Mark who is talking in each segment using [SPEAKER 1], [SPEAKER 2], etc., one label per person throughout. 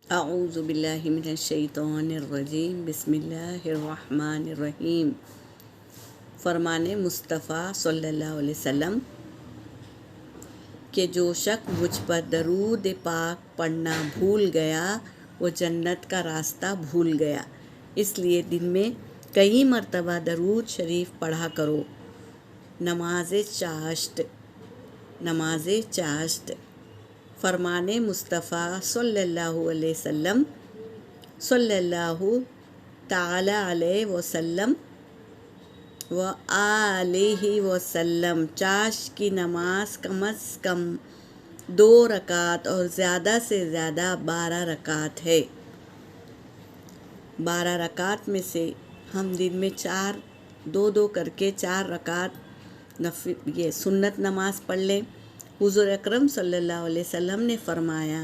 [SPEAKER 1] اعوذ باللہ من الشیطان الرجیم، بسم اللہ الرحمن الرحیم۔ فرمان مصطفیٰ صلی اللہ علیہ وسلم کہ جو شخص مجھ پر درود پاک پڑھنا بھول گیا وہ جنت کا راستہ بھول گیا، اس لیے دن میں کئی مرتبہ درود شریف پڑھا کرو۔ نماز چاشت فرمان مصطفیٰ صلی اللہ علیہ وسلم صلی اللہ تعالی علیہ وسلم و آلہ وسلم چاشت کی نماز کم از کم 2 رکعت اور زیادہ سے زیادہ 12 رکعت ہے۔ 12 رکعت میں سے ہم دن میں 2 کر کے 4 رکعت یہ سنت نماز پڑھ لیں۔ حضور اکرم صلی اللہ علیہ وسلم نے فرمایا،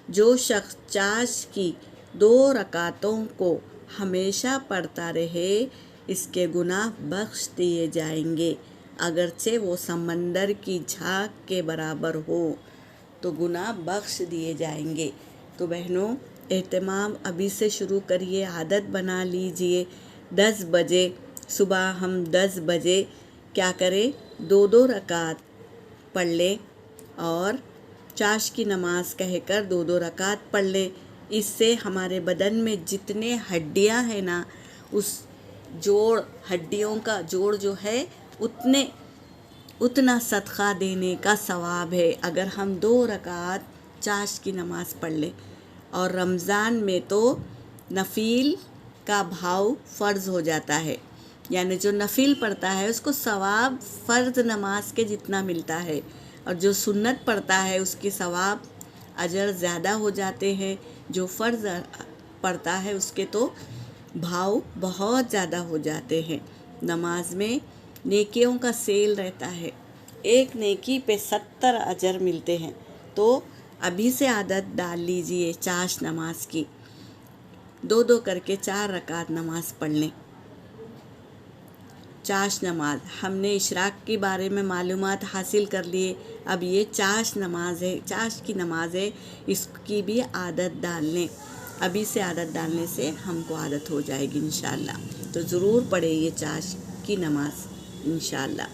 [SPEAKER 1] جو شخص چاشت کی 2 رکعتوں کو ہمیشہ پڑھتا رہے اس کے گناہ بخش دیے جائیں گے، اگرچہ وہ سمندر کی جھاگ کے برابر ہو تو گناہ بخش دیے جائیں گے۔ تو بہنوں، اہتمام ابھی سے شروع کریے، عادت بنا لیجئے۔ 10 بجے صبح ہم 10 بجے کیا کریں، 2 رکعت پڑھ لیں اور چاشت کی نماز کہہ کر 2 رکعت پڑھ لیں۔ اس سے ہمارے بدن میں جتنے ہڈیاں ہیں نا، اس ہڈیوں کا جوڑ جو ہے اتنا صدقہ دینے کا ثواب ہے اگر ہم 2 رکعت چاشت کی نماز پڑھ لیں۔ اور رمضان میں تو نفل کا بھاؤ فرض ہو جاتا ہے، یعنی جو نفل پڑھتا ہے اس کو ثواب فرض نماز کے جتنا ملتا ہے، اور جو سنت پڑھتا ہے اس کی ثواب اجر زیادہ ہو جاتے ہیں۔ جو فرض پڑھتا ہے اس کے تو بھاؤ بہت زیادہ ہو جاتے ہیں۔ نماز میں نیکیوں کا سیل رہتا ہے، ایک نیکی پہ 70 اجر ملتے ہیں۔ تو ابھی سے عادت ڈال لیجئے چاشت نماز کی، 2 کر کے 4 رکعت نماز پڑھ لیں۔ چاشت نماز ہم نے اشراق کے بارے میں معلومات حاصل کر لیے، اب یہ چاشت نماز ہے، چاشت کی نماز ہے، اس کی بھی عادت ڈال لیں۔ ابھی سے عادت ڈالنے سے ہم کو عادت ہو جائے گی انشاءاللہ۔ تو ضرور پڑھیں یہ چاشت کی نماز انشاءاللہ۔